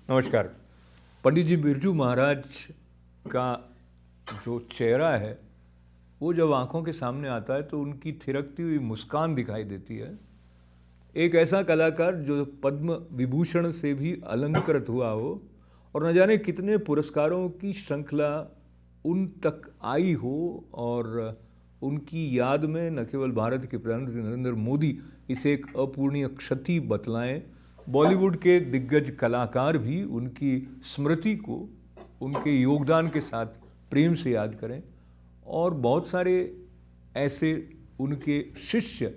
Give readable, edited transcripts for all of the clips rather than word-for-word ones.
नमस्कार। पंडित जी बिरजू महाराज का जो चेहरा है वो जब आंखों के सामने आता है तो उनकी थिरकती हुई मुस्कान दिखाई देती है। एक ऐसा कलाकार जो पद्म विभूषण से भी अलंकृत हुआ हो और न जाने कितने पुरस्कारों की श्रृंखला उन तक आई हो, और उनकी याद में न केवल भारत के प्रधानमंत्री नरेंद्र मोदी इसे एक अपूर्णीय क्षति बतलाएं, बॉलीवुड के दिग्गज कलाकार भी उनकी स्मृति को उनके योगदान के साथ प्रेम से याद करें, और बहुत सारे ऐसे उनके शिष्य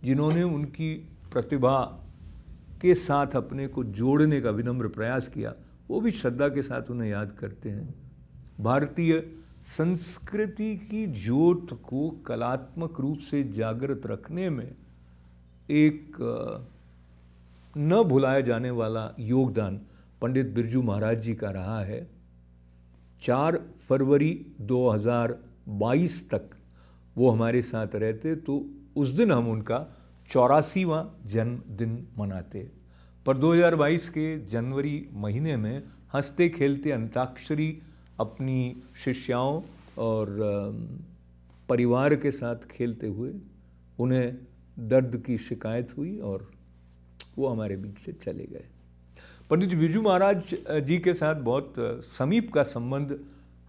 जिन्होंने उनकी प्रतिभा के साथ अपने को जोड़ने का विनम्र प्रयास किया, वो भी श्रद्धा के साथ उन्हें याद करते हैं। भारतीय संस्कृति की ज्योत को कलात्मक रूप से जागृत रखने में एक न भुलाया जाने वाला योगदान पंडित बिरजू महाराज जी का रहा है। 4 फरवरी 2022 तक वो हमारे साथ रहते तो उस दिन हम उनका 84वां जन्मदिन मनाते, पर 2022 के जनवरी महीने में हंसते खेलते अंताक्षरी अपनी शिष्याओं और परिवार के साथ खेलते हुए उन्हें दर्द की शिकायत हुई और वो हमारे बीच से चले गए। पंडित बिरजू महाराज जी के साथ बहुत समीप का संबंध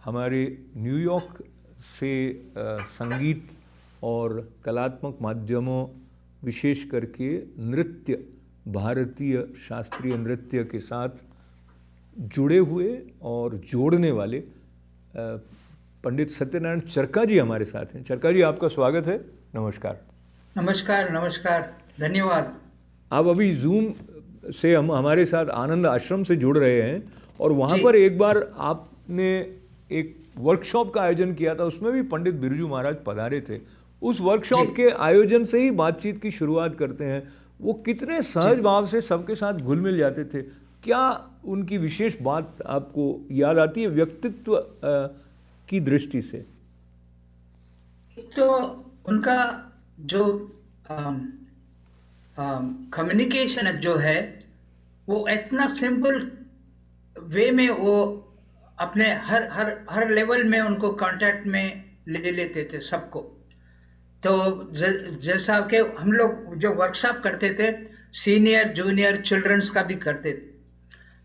हमारे न्यूयॉर्क से संगीत और कलात्मक माध्यमों, विशेष करके नृत्य, भारतीय शास्त्रीय नृत्य के साथ जुड़े हुए और जोड़ने वाले पंडित सत्यनारायण चरका जी हमारे साथ हैं। चरका जी, आपका स्वागत है। नमस्कार। नमस्कार। नमस्कार, धन्यवाद। आप अभी जूम से हमारे साथ आनंद आश्रम से जुड़ रहे हैं, और वहाँ पर एक बार आपने एक वर्कशॉप का आयोजन किया था, उसमें भी पंडित बिरजू महाराज पधारे थे। उस वर्कशॉप के आयोजन से ही बातचीत की शुरुआत करते हैं। वो कितने सहज भाव से सबके साथ घुल मिल जाते थे। क्या उनकी विशेष बात आपको याद आती है व्यक्तित्व की दृष्टि से? तो उनका जो कम्युनिकेशन जो है वो इतना सिंपल वे में वो अपने हर लेवल में उनको कांटेक्ट में ले लेते थे सबको। तो जैसा कि हम लोग जो वर्कशॉप करते थे, सीनियर जूनियर चिल्ड्रंस का भी करते थे,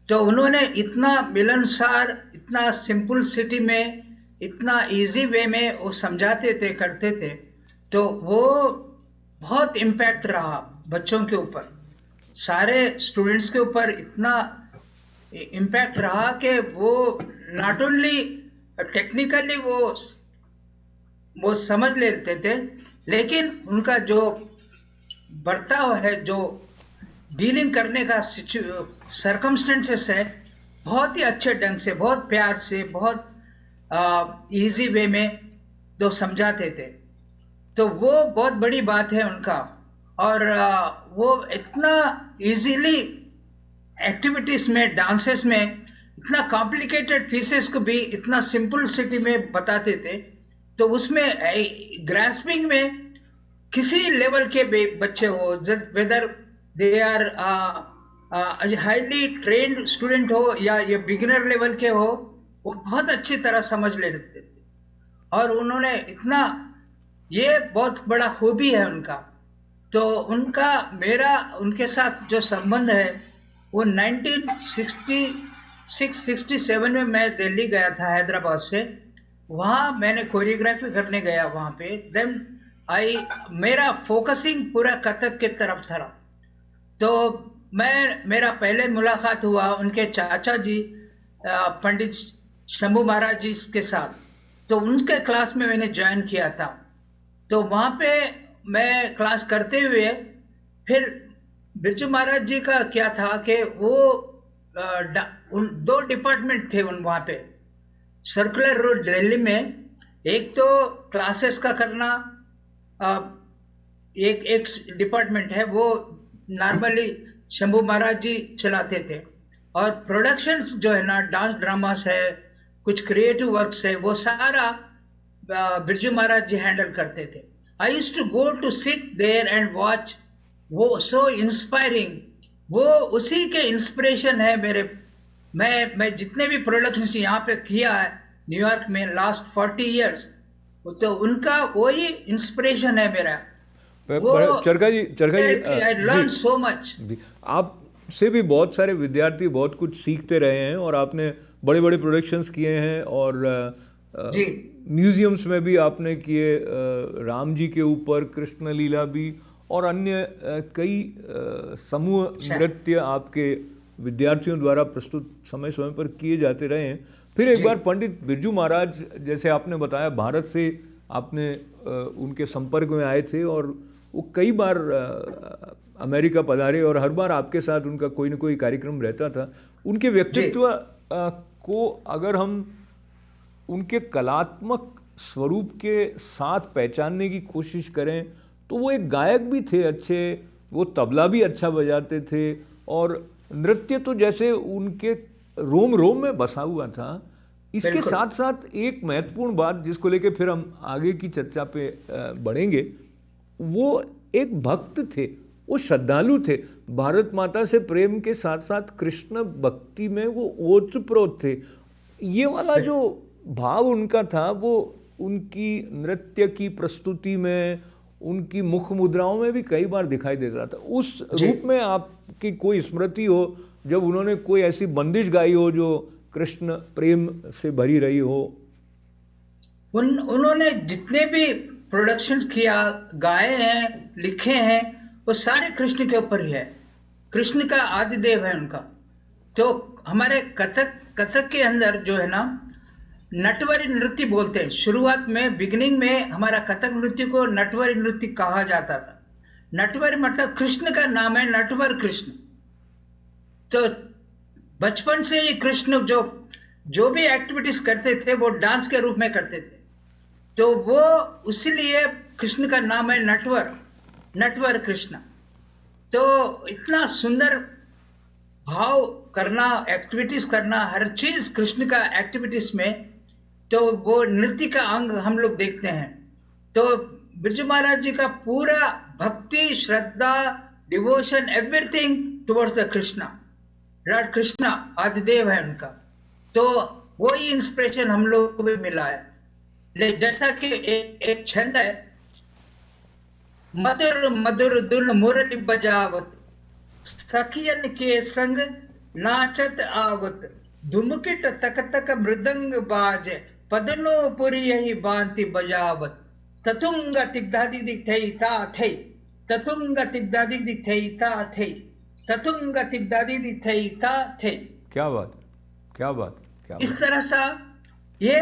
तो उन्होंने इतना मिलनसार, इतना सिंपल सिटी में, इतना इजी वे में वो समझाते थे, करते थे, तो वो बहुत इम्पैक्ट रहा बच्चों के ऊपर, सारे स्टूडेंट्स के ऊपर इतना इम्पैक्ट रहा कि वो नॉट ओनली टेक्निकली वो समझ लेते थे, लेकिन उनका जो बर्ताव है, जो डीलिंग करने का सर्कमस्टेंसेस है, बहुत ही अच्छे ढंग से, बहुत प्यार से, बहुत इजी वे में तो समझाते थे। तो वो बहुत बड़ी बात है उनका। और वो इतना इजीली एक्टिविटीज में, डांसेस में, इतना कॉम्प्लिकेटेड पीसेस को भी इतना सिंपल सिटी में बताते थे। तो उसमें ग्रास्पिंग में किसी लेवल के बच्चे हो, whether they are highly trained student हो या ये बिगिनर लेवल के हो, वो बहुत अच्छी तरह समझ लेते थे। और उन्होंने इतना, ये बहुत बड़ा खूबी है उनका। तो उनका, मेरा उनके साथ जो संबंध है वो 1966-67 में मैं दिल्ली गया था हैदराबाद से। वहाँ मैंने कोरियोग्राफी करने गया वहाँ पे। देन मेरा फोकसिंग पूरा कथक के तरफ था। तो मेरा पहले मुलाकात हुआ उनके चाचा जी पंडित शंभू महाराज जी के साथ। तो उनके क्लास में मैंने ज्वाइन किया था। तो वहाँ पे मैं क्लास करते हुए फिर बिरजू महाराज जी का क्या था कि वो 2 डिपार्टमेंट थे वहाँ पे सर्कुलर रोड दिल्ली में। एक तो क्लासेस का करना, एक डिपार्टमेंट है वो नॉर्मली शंभू महाराज जी चलाते थे, और प्रोडक्शंस जो है ना, डांस ड्रामास है, कुछ क्रिएटिव वर्क्स है, वो सारा बिरजू महाराज जी हैंडल करते थे। I used to go to sit there and watch. वो so inspiring, वो उसी के इंस्पिरेशन है मेरे मैं जितने भी प्रोडक्शंस यहाँ पे किया है न्यूयॉर्क में लास्ट 40 इयर्स, तो उनका वही इंस्पिरेशन है मेरा। वो चरखा जी आई जी लर्न सो मच। जी, आपसे भी बहुत सारे विद्यार्थी बहुत कुछ सीखते रहे हैं और आपने बड़े बड़े प्रोडक्शंस किए हैं और जी म्यूजियम्स में भी आपने किए, राम जी के ऊपर कृष्ण लीला भी और अन्य कई समूह नृत्य आपके विद्यार्थियों द्वारा प्रस्तुत समय समय पर किए जाते रहे हैं। फिर एक जी बार पंडित बिरजू महाराज, जैसे आपने बताया, भारत से आपने उनके संपर्क में आए थे और वो कई बार अमेरिका पधारे और हर बार आपके साथ उनका कोई ना कोई कार्यक्रम रहता था। उनके जी व्यक्तित्व को अगर हम उनके कलात्मक स्वरूप के साथ पहचानने की कोशिश करें तो वो एक गायक भी थे अच्छे, वो तबला भी अच्छा बजाते थे और नृत्य तो जैसे उनके रोम रोम में बसा हुआ था। इसके बिल्कुल साथ साथ एक महत्वपूर्ण बात जिसको लेके फिर हम आगे की चर्चा पे बढ़ेंगे, वो एक भक्त थे, वो श्रद्धालु थे। भारत माता से प्रेम के साथ साथ कृष्ण भक्ति में वो ओतप्रोत थे। ये वाला जो भाव उनका था वो उनकी नृत्य की प्रस्तुति में, उनकी मुख मुद्राओं में भी कई बार दिखाई देता था। उस जी। रूप में आपकी कोई स्मृति हो जब उन्होंने कोई ऐसी बंदिश गाई हो जो कृष्ण प्रेम से भरी रही हो? उन्होंने जितने भी प्रोडक्शंस किया, गाए हैं, लिखे हैं, वो सारे कृष्ण के ऊपर ही है। कृष्ण का आदिदेव है उनका। तो हमारे कथक के अंदर जो है ना, नटवरी नृत्य बोलते हैं। शुरुआत में बिगिनिंग में हमारा कथक नृत्य को नटवरी नृत्य कहा जाता था। नटवरी मतलब कृष्ण का नाम है, नटवर कृष्ण। तो बचपन से ही कृष्ण जो भी एक्टिविटीज करते थे वो डांस के रूप में करते थे। तो वो उसीलिए कृष्ण का नाम है नटवर कृष्ण। तो इतना सुंदर भाव करना, एक्टिविटीज करना, हर चीज कृष्ण का एक्टिविटीज में, तो वो नृत्य का अंग हम लोग देखते हैं। तो बिरजू महाराज जी का पूरा भक्ति, श्रद्धा, devotion, everything towards the Krishna. Lord Krishna आदिदेव है उनका। तो वही इंस्पिरेशन हम लोग को भी मिला है। जैसा कि एक छंद है, मधुर मधुर धुन मुरली बजावत, सखियन के संग नाचत आवत, धुमकिट तक तक मृदंग बाज, पदनो पुरी यही बांति बजावत, ततुंग तिग्धादि दिखई था थे, ततुंग तिग्धादि दिखई था थे, ततुंग तिग्धादि दिखई था थे। क्या बात, क्या बात, क्या इस बात। तरह सा ये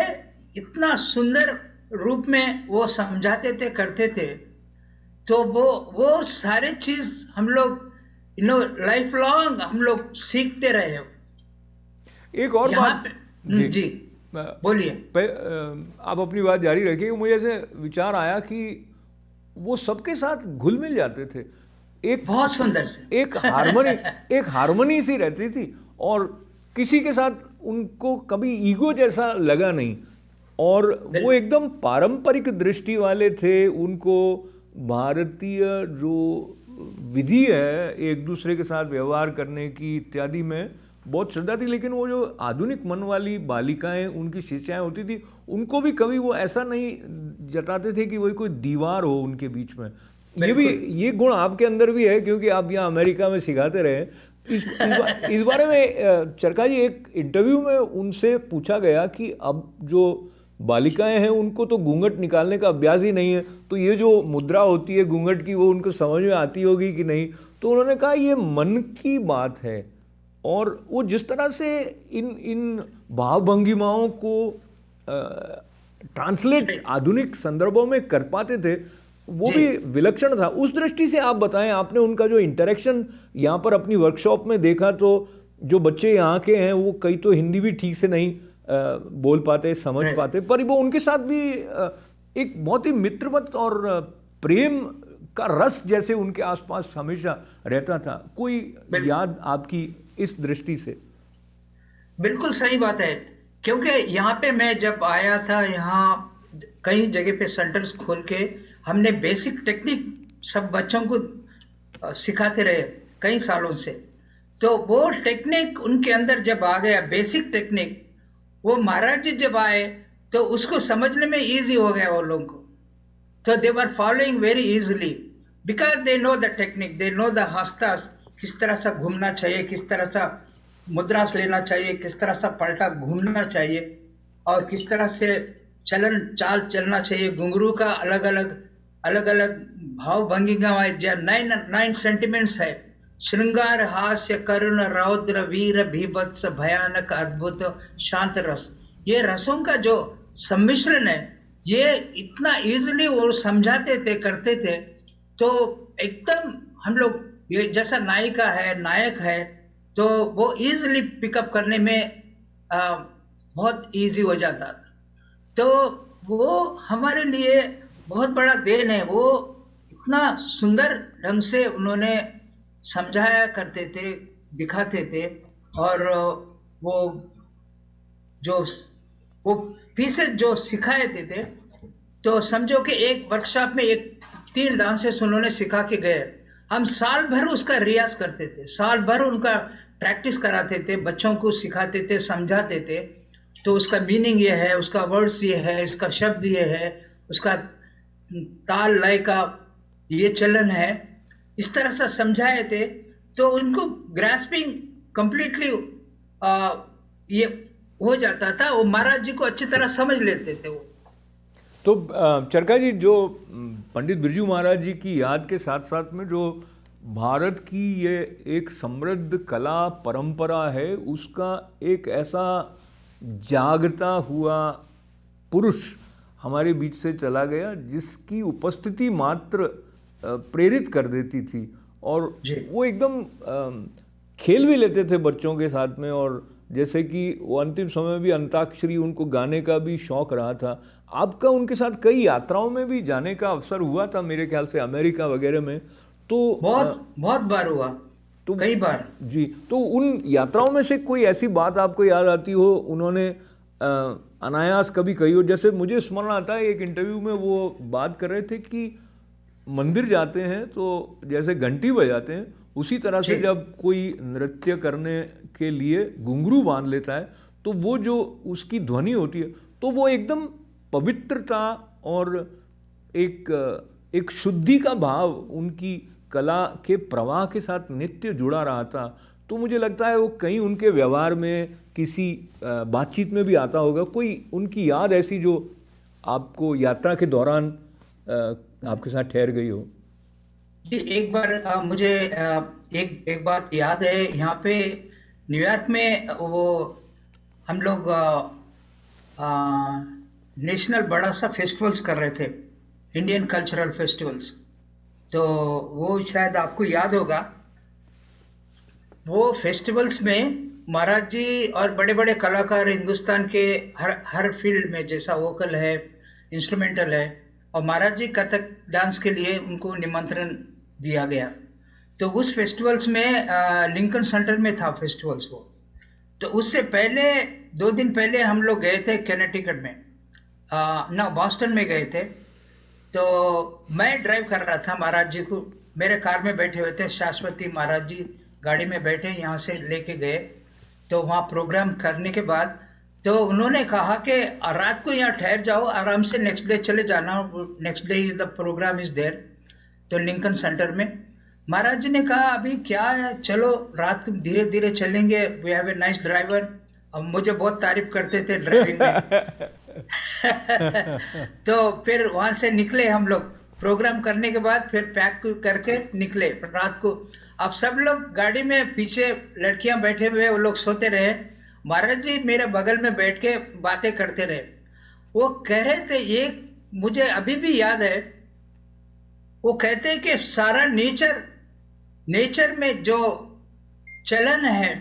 इतना सुंदर रूप में वो समझाते थे, करते थे। तो वो सारे चीज हम लोग लाइफ लॉन्ग हम लोग सीखते रहे। एक और यहाँ बात पे जी बोलिए। आप अपनी बात जारी रखिए। मुझे ऐसे विचार आया कि वो सबके साथ घुल मिल जाते थे, एक बहुत सुंदर से एक हार्मनी सी रहती थी और किसी के साथ उनको कभी ईगो जैसा लगा नहीं और वो एकदम पारंपरिक दृष्टि वाले थे। उनको भारतीय जो विधि है एक दूसरे के साथ व्यवहार करने की इत्यादि में बहुत श्रद्धा थी। लेकिन वो जो आधुनिक मन वाली बालिकाएं, उनकी शिष्याएं होती थी, उनको भी कभी वो ऐसा नहीं जताते थे कि वही कोई दीवार हो उनके बीच में। ये गुण आपके अंदर भी है क्योंकि आप यहाँ अमेरिका में सिखाते रहे। इस बारे में चरखा जी, एक इंटरव्यू में उनसे पूछा गया कि अब जो बालिकाएं हैं उनको तो घूंघट निकालने का अभ्यास ही नहीं है, तो ये जो मुद्रा होती है घूंघट की वो उनको समझ में आती होगी कि नहीं? तो उन्होंने कहा ये मन की बात है और वो जिस तरह से इन भाव भंगिमाओं को ट्रांसलेट आधुनिक संदर्भों में कर पाते थे, वो भी विलक्षण था। उस दृष्टि से आप बताएं, आपने उनका जो इंटरेक्शन यहाँ पर अपनी वर्कशॉप में देखा, तो जो बच्चे यहाँ के हैं वो कई तो हिंदी भी ठीक से नहीं बोल पाते, समझ पाते, पर वो उनके साथ भी एक बहुत ही मित्रवत और प्रेम का रस जैसे उनके आसपास हमेशा रहता था। कोई याद आपकी इस दृष्टि से? बिल्कुल सही बात है, क्योंकि यहाँ पे मैं जब आया था, यहाँ कई जगह पे सेंटर्स खोल के हमने बेसिक टेक्निक सब बच्चों को सिखाते रहे कई सालों से। तो वो टेक्निक उनके अंदर जब आ गया, बेसिक टेक्निक, वो महाराज जी जब आए तो उसको समझने में इजी हो गया वो लोगों को। तो they were following very easily because they know the technique, they know the हस्तास, किस तरह से घूमना चाहिए, किस तरह से मुद्रास लेना चाहिए, किस तरह से पलटा घूमना चाहिए, और किस तरह से चलन चाल चलना चाहिए। घुंघरू का अलग अलग भाव भंगिमा, नाइन सेंटिमेंट्स है। श्रृंगार, हास्य, करुण, रौद्र, वीर, भीभत्स, भयानक, अद्भुत, शांत रस। ये रसों का जो सम्मिश्रण है, ये इतना इजीली वो समझाते थे, करते थे। तो एकदम हम लोग, ये जैसा नायिका है, नायक है, तो वो इजीली पिकअप करने में बहुत इजी हो जाता था। तो वो हमारे लिए बहुत बड़ा देन है। वो इतना सुंदर ढंग से उन्होंने समझाया करते थे, दिखाते थे। और वो जो वो पीसेस जो सिखाए थे, तो समझो कि एक वर्कशॉप में एक 3 डांसेस उन्होंने सिखा के गए। हम साल भर उसका रियाज करते थे, साल भर उनका प्रैक्टिस कराते थे, बच्चों को सिखाते थे, समझाते थे। तो उसका मीनिंग ये है, उसका वर्ड्स ये है, इसका शब्द ये है, उसका ताल लय का ये चलन है, इस तरह से समझाए थे। तो उनको ग्रास्पिंग कंप्लीटली ये हो जाता था। वो महाराज जी को अच्छी तरह समझ लेते थे वो। तो चरका जी, जो पंडित बिरजू महाराज जी की याद के साथ साथ में जो भारत की ये एक समृद्ध कला परंपरा है, उसका एक ऐसा जागता हुआ पुरुष हमारे बीच से चला गया, जिसकी उपस्थिति मात्र प्रेरित कर देती थी। और वो एकदम खेल भी लेते थे बच्चों के साथ में। और जैसे कि वो अंतिम समय भी अंताक्षरी, उनको गाने का भी शौक रहा था। आपका उनके साथ कई यात्राओं में भी जाने का अवसर हुआ था, मेरे ख्याल से अमेरिका वगैरह में। तो बहुत बार हुआ, तो कई बार जी। तो उन यात्राओं में से कोई ऐसी बात आपको याद आती हो, उन्होंने अनायास कभी कही हो? जैसे मुझे स्मरण आता है, एक इंटरव्यू में वो बात कर रहे थे कि मंदिर जाते हैं तो जैसे घंटी बजाते हैं, उसी तरह से जब कोई नृत्य करने के लिए घुंघरू बांध लेता है, तो वो जो उसकी ध्वनि होती है, तो वो एकदम पवित्रता और एक शुद्धि का भाव उनकी कला के प्रवाह के साथ नित्य जुड़ा रहा था। तो मुझे लगता है वो कहीं उनके व्यवहार में, किसी बातचीत में भी आता होगा। कोई उनकी याद ऐसी जो आपको यात्रा के दौरान आपके साथ ठहर गई हो? जी, एक बार मुझे एक बात याद है। यहाँ पे न्यूयॉर्क में वो हम लोग नेशनल बड़ा सा फेस्टिवल्स कर रहे थे, इंडियन कल्चरल फेस्टिवल्स। तो वो शायद आपको याद होगा। वो फेस्टिवल्स में महाराज जी और बड़े बड़े कलाकार हिंदुस्तान के हर फील्ड में, जैसा वोकल है, इंस्ट्रूमेंटल है, और महाराज जी कथक डांस के लिए उनको निमंत्रण दिया गया। तो उस फेस्टिवल्स में लिंकन सेंटर में था फेस्टिवल्स वो। तो उससे पहले 2 दिन पहले हम लोग गए थे कैनेटिकट में, बॉस्टन में गए थे। तो मैं ड्राइव कर रहा था, महाराज जी को मेरे कार में बैठे हुए थे, शाश्वती महाराज जी गाड़ी में बैठे यहाँ से लेके गए। तो वहाँ प्रोग्राम करने के बाद तो उन्होंने कहा कि रात को यहाँ ठहर जाओ, आराम से नेक्स्ट डे चले जाना, next day is the programme is there. तो लिंकन सेंटर में महाराज जी ने कहा अभी क्या है, चलो रात को धीरे धीरे चलेंगे, we have a nice driver. अब मुझे बहुत तारीफ करते थे ड्राइविंग में। तो फिर वहां से निकले हम लोग, प्रोग्राम करने के बाद फिर पैक करके निकले रात को। अब सब लोग गाड़ी में, पीछे लड़कियां बैठे हुए, वो लोग सोते रहे। महाराज जी मेरे बगल में बैठ के बातें करते रहे। वो कह रहे थे, ये मुझे अभी भी याद है, वो कहते हैं कि सारा नेचर में जो चलन है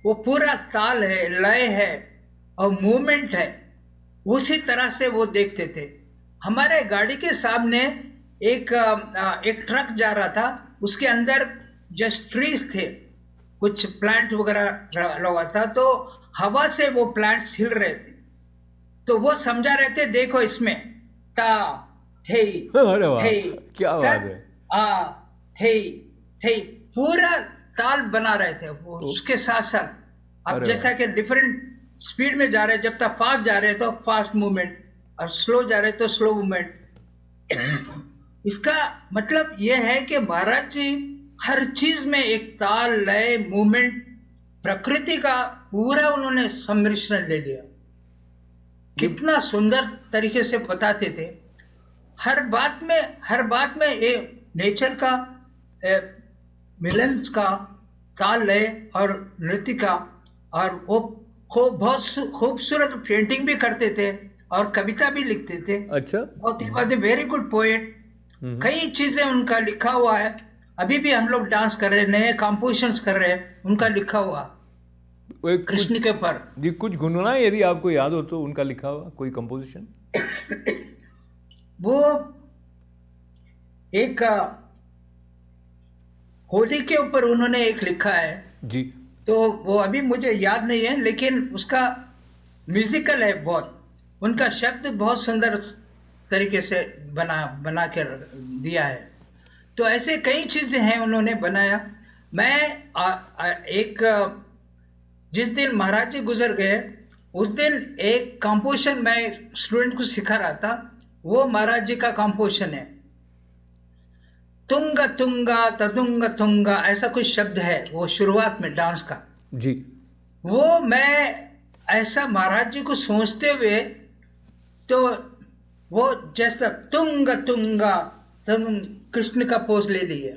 वो पूरा ताल है, लय है और मूवमेंट है, उसी तरह से वो देखते थे। हमारे गाड़ी के सामने एक ट्रक जा रहा था, उसके अंदर जस्ट ट्रीज थे, कुछ प्लांट वगैरह लगा था, तो हवा से वो प्लांट्स हिल रहे थे। तो वो समझा रहे थे, देखो इसमें ता थे, क्या बात है, थे, पूरा ताल बना रहे थे वो उसके साथ साथ। अब अरे जैसा कि डिफरेंट स्पीड में जा रहे हैं, जब तक फास्ट जा रहे हैं तो फास्ट मूवमेंट, और स्लो जा रहे हैं तो स्लो मूवमेंट। इसका मतलब यह है कि महाराज जी हर चीज में एक ताल, लय, मूवमेंट, प्रकृति का पूरा उन्होंने सम्मिश्रण ले लिया। कितना सुंदर तरीके से बताते थे। हर बात में ये नेचर का, मिलन का, ताल, लय और नृत्य का। और वो बहुत खूबसूरत पेंटिंग भी करते थे और कविता भी लिखते थे। अच्छा। बहुत he was a very good poet. कई चीजें उनका लिखा हुआ है। अभी भी हम लोग डांस कर रहे हैं, नए कंपोजिशंस कर रहे हैं, उनका लिखा हुआ कृष्ण के पर। जी कुछ गुनगुनाएं यदि आपको याद हो तो, उनका लिखा हुआ कोई कंपोजिशन। वो एक होली के ऊपर उन्होंने एक लिखा है जी। तो वो अभी मुझे याद नहीं है, लेकिन उसका म्यूजिकल है बहुत। उनका शब्द बहुत सुंदर तरीके से बना कर दिया है। तो ऐसे कई चीजें हैं उन्होंने बनाया। मैं जिस दिन महाराज जी गुजर गए उस दिन एक कंपोजिशन मैं स्टूडेंट को सिखा रहा था। वो महाराज जी का कंपोजिशन है, तुंगा तुंगा तदुंगा तुंगा, ऐसा कुछ शब्द है वो शुरुआत में डांस का जी। वो मैं ऐसा महाराज जी को सोचते हुए, तो वो जैसा तुंगा तुंगा कृष्ण का पोज ले लिया,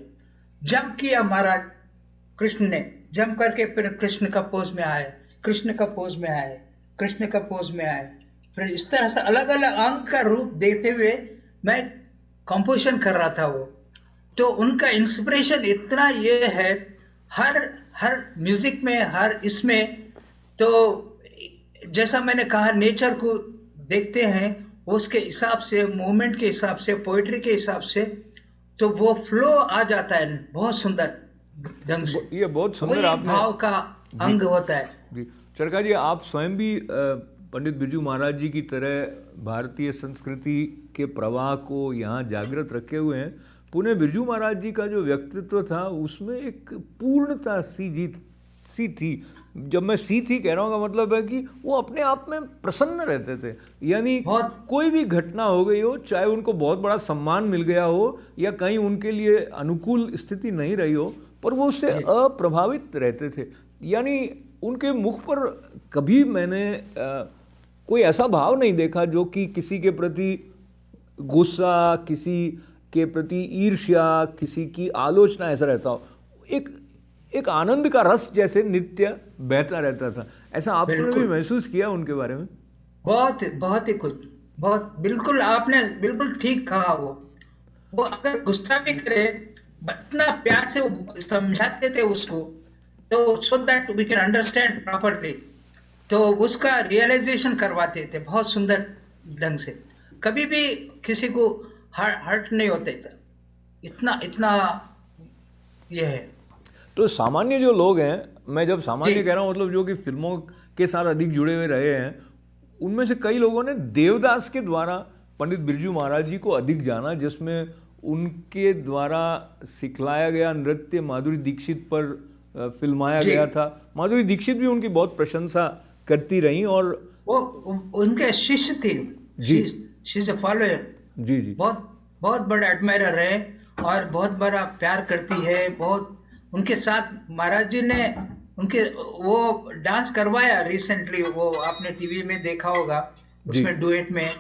जंप किया महाराज कृष्ण ने, जंप करके फिर कृष्ण का पोज में आए, कृष्ण का पोज में आए, कृष्ण का पोज में आए। फिर इस तरह से अलग अलग अंग का रूप देते हुए मैं कंपोजिशन कर रहा था वो। तो उनका इंस्पिरेशन इतना ये है, हर म्यूजिक में, हर इसमें। तो जैसा मैंने कहा, नेचर को देखते हैं उसके हिसाब से, मूवमेंट के हिसाब से, पोएट्री के हिसाब से, तो वो फ्लो आ जाता है बहुत सुंदर ढंग से। ये बहुत सुंदर आपने भाव का अंग होता है जी। चरका जी, आप स्वयं भी पंडित बिरजू महाराज जी की तरह भारतीय संस्कृति के प्रवाह को यहाँ जागृत रखे हुए हैं। पुणे बिरजू महाराज जी का जो व्यक्तित्व था उसमें एक पूर्णता सी थी। जब मैं सी थी कह रहा हूँ का मतलब है कि वो अपने आप में प्रसन्न रहते थे। यानी कोई भी घटना हो गई हो, चाहे उनको बहुत बड़ा सम्मान मिल गया हो या कहीं उनके लिए अनुकूल स्थिति नहीं रही हो, पर वो उससे अप्रभावित रहते थे। यानी उनके मुख पर कभी मैंने कोई ऐसा भाव नहीं देखा जो कि किसी के प्रति गुस्सा, किसी के प्रति ईर्ष्या, किसी की आलोचना ऐसा रहता हो। एक आनंद का रस जैसे नित्य बहता रहता था। ऐसा आपने भी महसूस किया उनके बारे में? बहुत ही कुछ, बहुत, बिल्कुल आपने बिल्कुल ठीक कहा। वो अगर गुस्सा भी करे, इतना प्यार से वो समझाते थे उसको, तो so that we can understand properly. तो उसका रियलाइजेशन करवाते थे बहुत सुंदर ढंग से। कभी भी किसी को हर्ट नहीं होते थे, इतना ये है। तो सामान्य जो लोग हैं, मैं जब सामान्य कह रहा हूँ मतलब जो कि फिल्मों के साथ अधिक जुड़े हुए रहे हैं, उनमें से कई लोगों ने देवदास के द्वारा पंडित बिरजू महाराज जी को अधिक जाना, जिसमें उनके द्वारा सिखलाया गया नृत्य माधुरी दीक्षित पर फिल्माया गया था। माधुरी दीक्षित भी उनकी बहुत प्रशंसा करती रही और वो उनके शिष्य थी जी, शी फॉलोअर जी। बहुत बड़ा एडमायरर है और बहुत बड़ा प्यार करती है। बहुत उनके साथ महाराज जी ने उनके वो डांस करवाया रिसेंटली, वो आपने टीवी में देखा होगा। उसमें डुएट में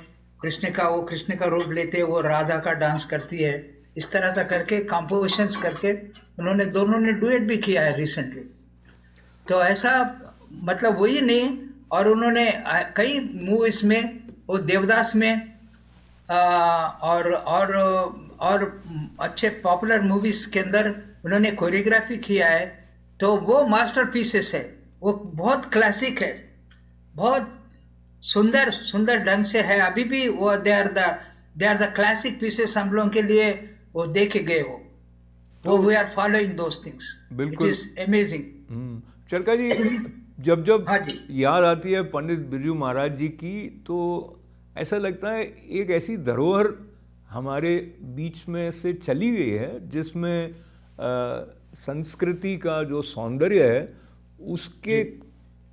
कृष्ण का रूप लेते, वो राधा का डांस करती है। इस तरह से करके कंपोजिशंस करके दोनों ने डुएट भी किया है रिसेंटली। तो ऐसा मतलब वही नहीं, और उन्होंने कई मूवीज में, वो देवदास में और अच्छे पॉपुलर मूवीज के अंदर उन्होंने कोरियोग्राफी किया है। तो वो मास्टरपीसेस है, वो बहुत क्लासिक है, बहुत सुंदर ढंग से है। अभी भी वो they are the classic pieces हम लोगों के लिए वो देखे गए हो। तो we are following those things, it is amazing. Charka ji, जब याद आती है पंडित बिरजू महाराज जी की, तो ऐसा लगता है एक ऐसी धरोहर हमारे बीच में से चली गई है जिसमें संस्कृति का जो सौंदर्य है उसके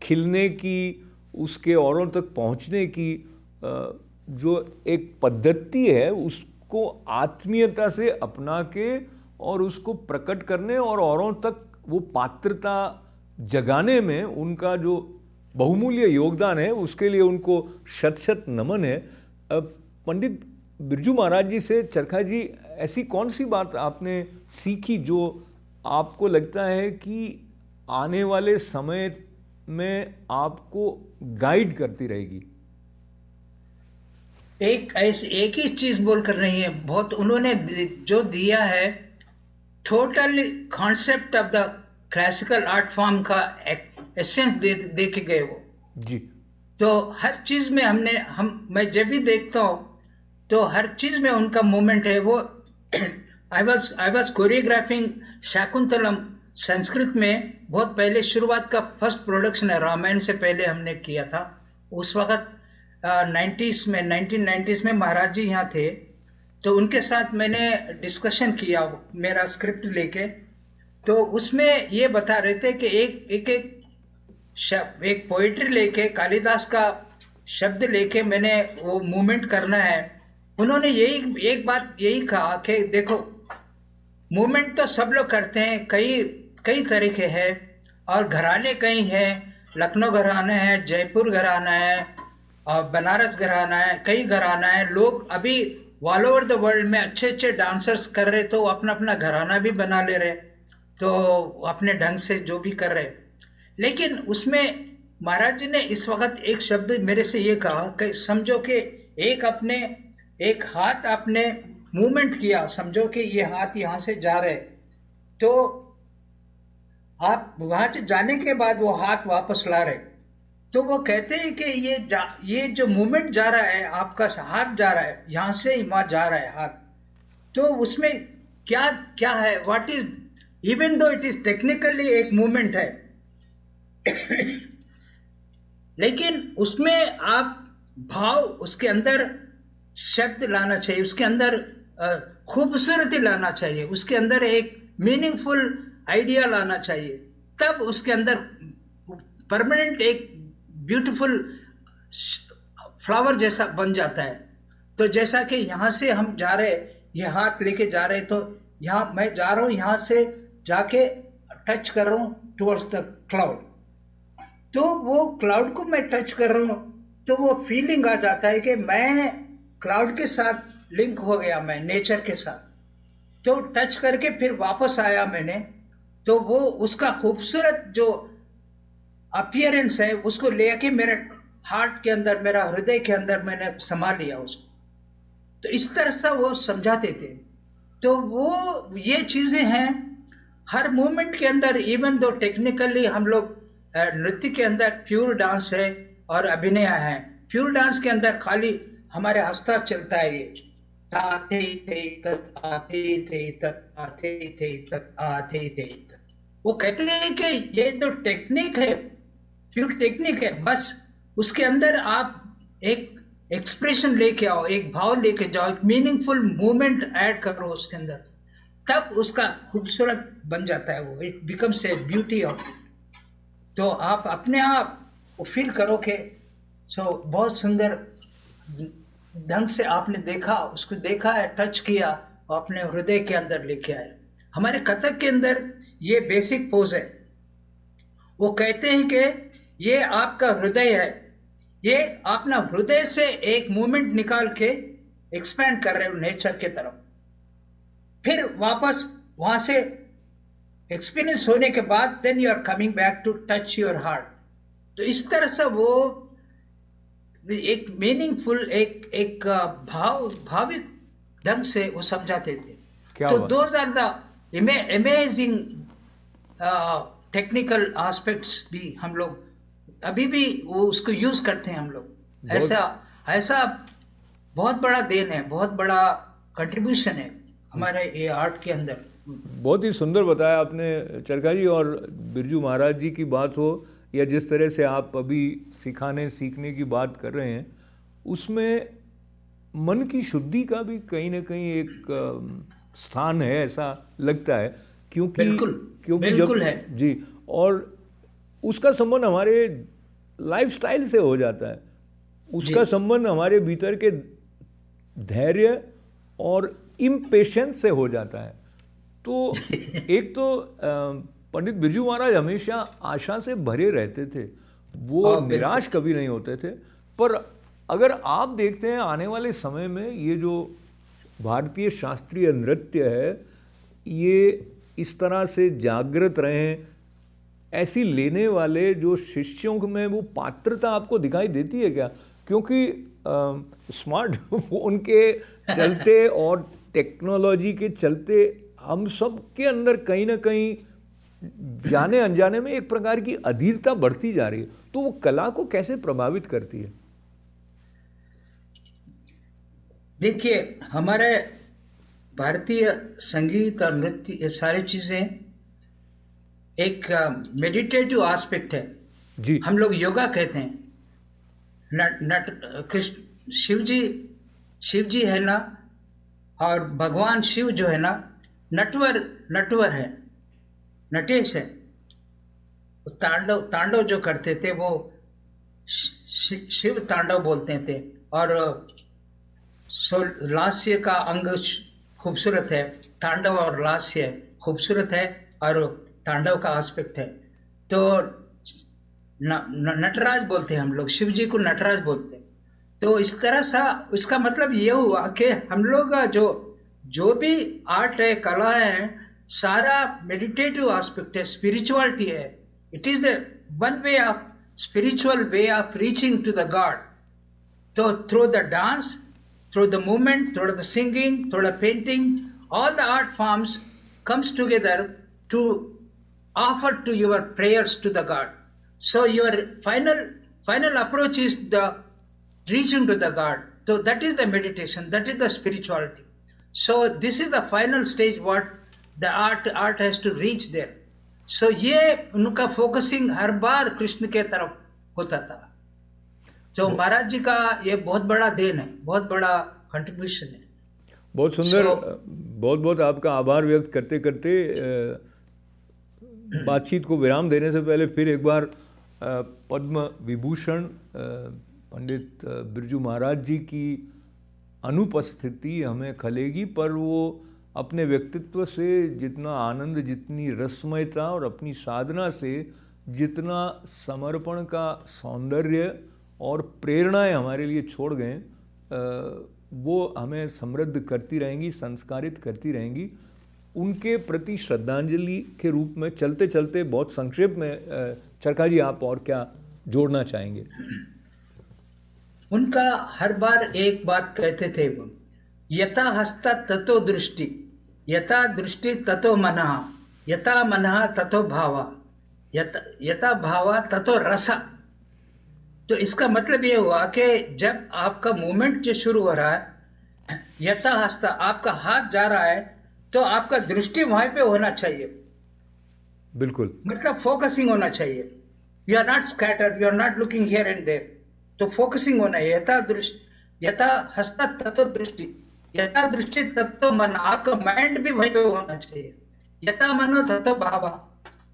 खिलने की, उसके औरों तक पहुंचने की जो एक पद्धति है उसको आत्मीयता से अपना के और उसको प्रकट करने और औरों तक वो पात्रता जगाने में उनका जो बहुमूल्य योगदान है उसके लिए उनको शत शत नमन है। पंडित बिरजू महाराज जी से चरखा जी, ऐसी कौन सी बात आपने सीखी जो आपको लगता है कि आने वाले समय में आपको गाइड करती रहेगी? एक ही चीज बोलकर नहीं है, बहुत उन्होंने जो दिया है, total concept of the classical art form का एसेंस दे के गए वो जी। तो हर चीज में मैं जब भी देखता हूँ तो हर चीज में उनका मूवमेंट है वो। I was choreographing Shakuntalam Sanskrit में, बहुत पहले शुरुआत का फर्स्ट प्रोडक्शन है, रामायण से पहले हमने किया था। उस वक्त 1990s में महाराज जी यहाँ थे, तो उनके साथ मैंने डिस्कशन किया मेरा स्क्रिप्ट लेके। तो उसमें ये बता रहे थे कि एक पोइट्री लेके, कालिदास का शब्द लेके मैंने वो मूवमेंट करना है। उन्होंने एक बात यही कहा कि देखो, मूवमेंट तो सब लोग करते हैं, कई तरीके हैं और घराने कई हैं, लखनऊ घराना है, जयपुर घराना है और बनारस घराना है, कई घराना है। लोग अभी ऑल ओवर द वर्ल्ड में अच्छे अच्छे डांसर्स कर रहे, तो अपना अपना घराना भी बना ले रहे, तो अपने ढंग से जो भी कर रहे। लेकिन उसमें महाराज जी ने इस वक्त एक शब्द मेरे से ये कहा कि समझो कि एक हाथ आपने मूवमेंट किया, समझो कि ये हाथ यहां से जा रहे, तो आप वहां से जाने के बाद वो हाथ वापस ला रहे, तो वो कहते हैं कि ये जो मूवमेंट जा रहा है, आपका हाथ जा रहा है, यहां से वहां जा रहा है हाथ, तो उसमें क्या है, what is, even though it is technically एक मूवमेंट है लेकिन उसमें आप भाव, उसके अंदर शब्द लाना चाहिए, उसके अंदर खूबसूरती लाना चाहिए, उसके अंदर एक मीनिंगफुल आइडिया लाना चाहिए, तब उसके अंदर परमानेंट एक ब्यूटीफुल फ्लावर जैसा बन जाता है। तो जैसा कि यहां से हम जा रहे, ये हाथ लेके जा रहे, तो यहां मैं जा रहा हूं, यहां से जाके टच कर रहा हूं टुवर्ड्स द क्लाउड, तो वो क्लाउड को मैं टच कर रहा हूं, तो वो फीलिंग आ जाता है कि मैं क्लाउड के साथ लिंक हो गया, मैं नेचर के साथ। तो टच करके फिर वापस आया मैंने, तो वो उसका खूबसूरत जो अपीयरेंस है उसको लेके मेरे हार्ट के अंदर, मेरा हृदय के अंदर मैंने समा लिया उसको। तो इस तरह से वो समझाते थे। तो वो ये चीजें हैं हर मूवमेंट के अंदर, इवन दो टेक्निकली हम लोग नृत्य के अंदर प्योर डांस है और अभिनय है। प्योर डांस के अंदर खाली हमारे हस्ता चलता है, ये आते थे तत, आते थे तत, आते थे तत, आते थे तत। वो कहते हैं कि ये जो टेक्निक है, प्योर टेक्निक है, बस उसके अंदर आप एक एक्सप्रेशन लेके आओ, एक भाव लेके जाओ, एक मीनिंगफुल मूवमेंट ऐड करो उसके अंदर, तब उसका खूबसूरत बन जाता है वो, it becomes a beauty of it. तो आप अपने आप वो फील करो कि बहुत सुंदर ढंग से आपने देखा, उसको देखा है, टच किया और अपने हृदय के अंदर लेके आए। हमारे कथक के अंदर ये बेसिक पोज है। वो कहते हैं कि ये आपका हृदय है, ये अपना हृदय से एक मूवमेंट निकाल के एक्सपैंड कर रहे हो नेचर के तरफ, फिर वापस वहां से एक्सपीरियंस होने के बाद then you are coming back to touch your heart. तो इस तरह से वो एक मीनिंगफुल, एक भाविक ढंग से वो समझाते थे। तो those are the amazing technical aspects भी हम लोग अभी भी वो उसको यूज करते हैं हम लोग। ऐसा बहुत बड़ा देन है, बहुत बड़ा कंट्रीब्यूशन है हमारे ये आर्ट के अंदर। बहुत ही सुंदर बताया आपने चरखा जी। और बिरजू महाराज जी की बात हो या जिस तरह से आप अभी सिखाने सीखने की बात कर रहे हैं, उसमें मन की शुद्धि का भी कहीं ना कहीं एक स्थान है, ऐसा लगता है। क्योंकि बिल्कुल, क्योंकि बिल्कुल जब है। जी, और उसका संबंध हमारे लाइफस्टाइल से हो जाता है, जी, उसका संबंध हमारे भीतर के धैर्य और इम्पेशेंस से हो जाता है। तो एक तो पंडित बिरजू महाराज हमेशा आशा से भरे रहते थे, वो बिल्कुल। निराश कभी नहीं होते थे। पर अगर आप देखते हैं आने वाले समय में ये जो भारतीय शास्त्रीय नृत्य है, ये इस तरह से जागृत रहें, ऐसी लेने वाले जो शिष्यों में वो पात्रता आपको दिखाई देती है क्या? क्योंकि स्मार्ट फोन के चलते और टेक्नोलॉजी के चलते हम सब के अंदर कहीं ना कहीं जाने अनजाने में एक प्रकार की अधीरता बढ़ती जा रही है, तो वो कला को कैसे प्रभावित करती है? देखिए, हमारे भारतीय संगीत और नृत्य ये सारी चीजें एक मेडिटेटिव एस्पेक्ट है। जी हम लोग योगा कहते हैं। नट नट कृष्ण शिव जी है ना, और भगवान शिव जो है ना, नटवर नटवर है, नटेश है। तांडव तांडव जो करते थे वो शिव तांडव बोलते थे। और लास्य का अंग खूबसूरत है, तांडव और लास्य खूबसूरत है, और तांडव का एस्पेक्ट है। तो नटराज बोलते हैं हम लोग, शिव जी को नटराज बोलते हैं। तो इस तरह सा इसका मतलब ये हुआ कि हम लोग जो भी आर्ट है, कला है, सारा मेडिटेटिव एस्पेक्ट है, स्पिरिचुअलिटी है। It is the one way of spiritual way of reaching to the god. तो through the dance, through the movement, through the singing, through the painting, all the art forms comes together to offer to your prayers to the God. So your final approach is the reaching to the God. So that is the meditation, that is the spirituality. So this is the final stage what the art has to reach there. So ये उनका focusing हर बार कृष्ण के तरफ होता था। तो महाराज जी का ये बहुत बड़ा देन है, बहुत बड़ा कंट्रीब्यूशन है। बहुत सुंदर। बहुत बहुत आपका आभार व्यक्त करते करते बातचीत को विराम देने से पहले फिर एक बार पद्म विभूषण पंडित बिरजू महाराज जी की अनुपस्थिति हमें खलेगी, पर वो अपने व्यक्तित्व से जितना आनंद, जितनी रसमयता और अपनी साधना से जितना समर्पण का सौंदर्य और प्रेरणाएं हमारे लिए छोड़ गए, वो हमें समृद्ध करती रहेंगी, संस्कारित करती रहेंगी। उनके प्रति श्रद्धांजलि के रूप में चलते चलते बहुत संक्षेप में चरखा जी आप और क्या जोड़ना चाहेंगे? उनका हर बार एक बात कहते थे, वो यथा हस्ता ततो दृष्टि, यथा दृष्टि ततो मनः, यथा मनः ततो भावा, यथा भावा ततो रसा। तो इसका मतलब ये हुआ कि जब आपका मूवमेंट जो शुरू हो रहा है, यथा हस्ता आपका हाथ जा रहा है, तो आपका दृष्टि वहां पे होना चाहिए। बिल्कुल, मतलब फोकसिंग होना चाहिए। You are not scatter, you are not looking here and there. तो फोकसिंग होना है। यथा हस्ता ततो दृष्टि, यथा दृष्टि तत्व मन, आपका माइंड भी वहीं पे होना चाहिए। यथा मनो ततो भावा,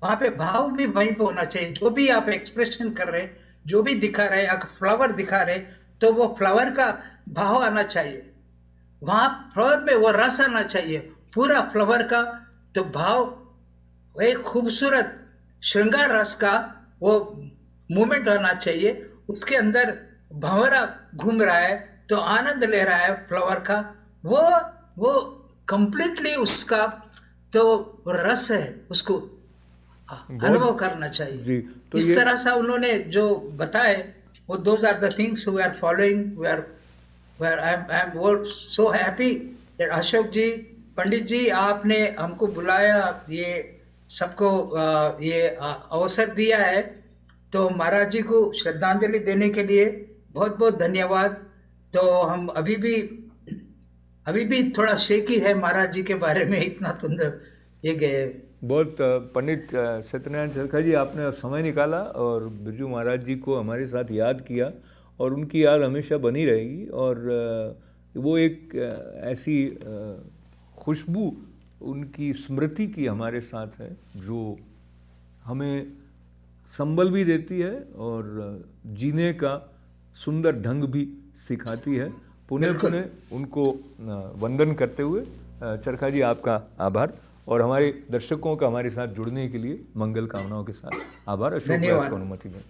वहां पे भाव भी वहीं पे होना चाहिए। जो भी आप एक्सप्रेशन कर रहे हैं, जो भी दिखा रहे, अगर फ्लावर दिखा रहे, तो वो फ्लावर का भाव आना चाहिए, वहां फ्लावर में वो रस आना चाहिए, पूरा फ्लावर का। तो भाव एक खूबसूरत श्रृंगार रस का वो मूवमेंट होना चाहिए। उसके अंदर भंवरा घूम रहा है, तो आनंद ले रहा है फ्लावर का, वो कंप्लीटली उसका तो रस है, उसको अनुभव करना चाहिए जी। तो इस तरह से उन्होंने जो बताए, वो those are the things we are following. I am so happy that Ashok ji, Pandit ji, आपने हमको बुलाया, ये सबको ये अवसर दिया है। तो महाराज जी को श्रद्धांजलि देने के लिए बहुत बहुत धन्यवाद। तो हम अभी भी थोड़ा शेकी है महाराज जी के बारे में, इतना सुंदर ये गए। बहुत पंडित सत्यनारायण चरखा जी, आपने समय निकाला और बिरजू महाराज जी को हमारे साथ याद किया, और उनकी याद हमेशा बनी रहेगी। और वो एक ऐसी खुशबू उनकी स्मृति की हमारे साथ है, जो हमें संबल भी देती है और जीने का सुंदर ढंग भी सिखाती है। पुनः बिल्कुल। पुनः उनको वंदन करते हुए चरखा जी आपका आभार, और हमारे दर्शकों का हमारे साथ जुड़ने के लिए मंगल कामनाओं के साथ आभार। अशोक व्यास धन्यवाद। को अनुमति दें।